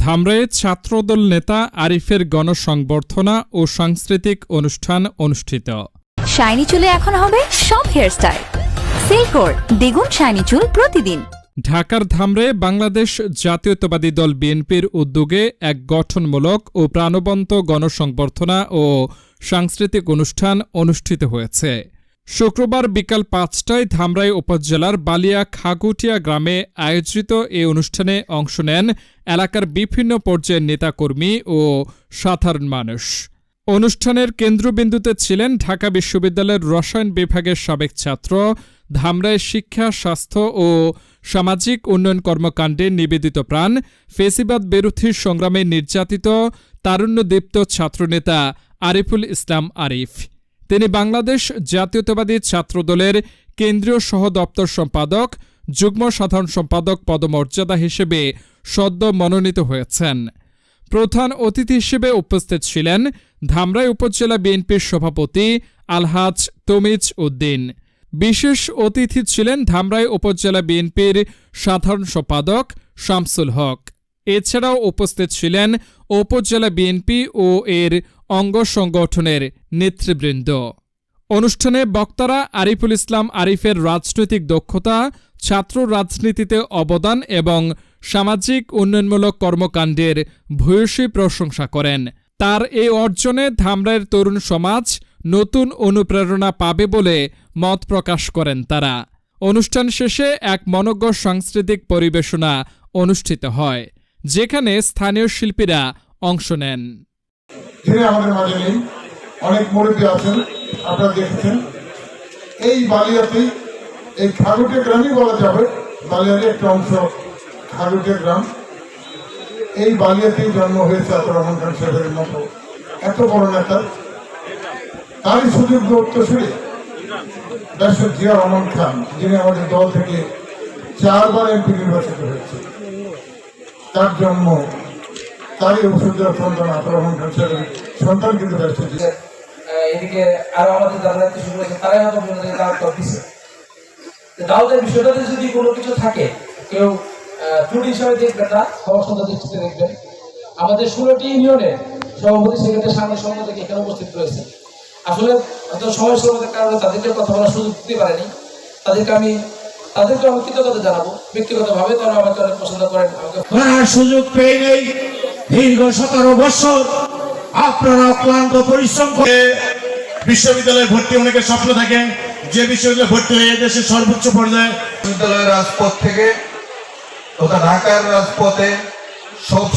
ধামরাইয়ে ছাত্রদল নেতা আরিফের গণসংবর্ধনা ও সাংস্কৃতিক অনুষ্ঠান অনুষ্ঠিত। শাইনি চুলে এখন হবে সব হেয়ারস্টাইল। সিল্কোর দ্বিগুণ শাইনি চুল প্রতিদিন। ঢাকার ধামরাইয়ে বাংলাদেশ জাতীয়তাবাদী দল বিএনপির উদ্যোগে এক গঠনমূলক ও প্রাণবন্ত গণসংবর্ধনা ও সাংস্কৃতিক অনুষ্ঠান অনুষ্ঠিত হয়েছে। শুক্রবার বিকাল ৫টায় ধামরাই উপজেলার বালিয়া খাগুটিয়া গ্রামে আয়োজিত এ অনুষ্ঠানে অংশ নেন এলাকার বিভিন্ন পর্যায়ের নেতাকর্মী ও সাধারণ মানুষ। অনুষ্ঠানের কেন্দ্রবিন্দুতে ছিলেন ঢাকা বিশ্ববিদ্যালয়ের রসায়ন বিভাগের সাবেক ছাত্র, ধামরাই শিক্ষা, স্বাস্থ্য ও সামাজিক উন্নয়ন কর্মকাণ্ডে নিবেদিত প্রাণ, ফেসিবাদ বিরোধী সংগ্রামে নির্যাতিত তারুণ্যদীপ্ত ছাত্রনেতা আরিফুল ইসলাম আরিফ। তিনি বাংলাদেশ জাতীয়তাবাদী ছাত্রদলের কেন্দ্রীয় সহ দপ্তর সম্পাদক, যুগ্ম সাধারণ সম্পাদক পদমর্যাদা হিসেবে সদ্য মনোনীত হয়েছেন। প্রধান অতিথি হিসেবে উপস্থিত ছিলেন ধামরাই উপজেলা বিএনপির সভাপতি আলহাজ তমিজ উদ্দিন। বিশেষ অতিথি ছিলেন ধামরাই উপজেলা বিএনপির সাধারণ সম্পাদক শামসুল হক। এছাড়াও উপস্থিত ছিলেন উপজেলা বিএনপি ও এর অঙ্গ সংগঠনের নেতৃবৃন্দ। অনুষ্ঠানে বক্তারা আরিফুল ইসলাম আরিফের রাজনৈতিক দক্ষতা, ছাত্র রাজনীতিতে অবদান এবং সামাজিক উন্নয়নমূলক কর্মকাণ্ডের ভূয়সী প্রশংসা করেন। তার এই অর্জনে ধামরাইয়ের তরুণ সমাজ নতুন অনুপ্রেরণা পাবে বলে মত প্রকাশ করেন তারা। অনুষ্ঠান শেষে এক মনোজ্ঞ সাংস্কৃতিক পরিবেশনা অনুষ্ঠিত হয়, যেখানে স্থানীয় শিল্পীরা অংশ নেন। আমাদের মাঝে নেই, অনেক মুরব্বী আছেন, আপনারা দেখেছেন। এই বালিয়াতে, এই খাগুটিয়া গ্রামই বলা যাবে, বালিয়াতে একটা অংশ খাগুটিয়া গ্রাম। এই বালিয়াতেই জন্ম হয়েছে আতাউর রহমান খান সাহেবের মতো এত বড় নেতা। তারই সুযোগ্য উত্তরসূরি ডক্টর জিয়া রহমান খান, যিনি আমাদের দল থেকে 4বার এমপি নির্বাচিত হয়েছে। তার জন্ম, তারই ওষুধের সন্তান আতাউর রহমান খান সাহেবের সন্তান কিন্তু ডক্টর জিয়া। এদিকে আরো আমাদের যারা নেতৃত্ব শুরু করেছে তারাই হয়তো দাওয়াত দিচ্ছে। দাওয়াতের বিষয়টাতে যদি কোনো কিছু থাকে, কেউ ত্রুটি হিসাবে দেখবেন না, সমস্ত দৃষ্টিতে দেখবেন। আমাদের 16টি ইউনিয়নের সভাপতি, সেক্রেটারি, সামনে সভাপতি এখানে উপস্থিত রয়েছে। আসলে হয়তো সময় স্বল্পতার কারণে তাদেরকে কথা বলার সুযোগ দিতে পারেনি। তাদেরকে আমি কৃতজ্ঞতা জানাবো ব্যক্তিগতভাবে। তারা আমাকে অনেক পছন্দ করেন, আমাকে সুযোগ পেয়ে নেই। দীর্ঘ 17 বছর আপনারা অক্লান্ত পরিশ্রম করে বিশ্ববিদ্যালয়ে ভর্তি অনেকের স্বপ্ন থাকে, যে বিশ্ববিদ্যালয়ে ভর্তি হয়ে দেশের সর্বোচ্চ পর্যায়ে বিশ্ববিদ্যালয়ের রাজপথ থেকে তথা ঢাকার রাজপথে সব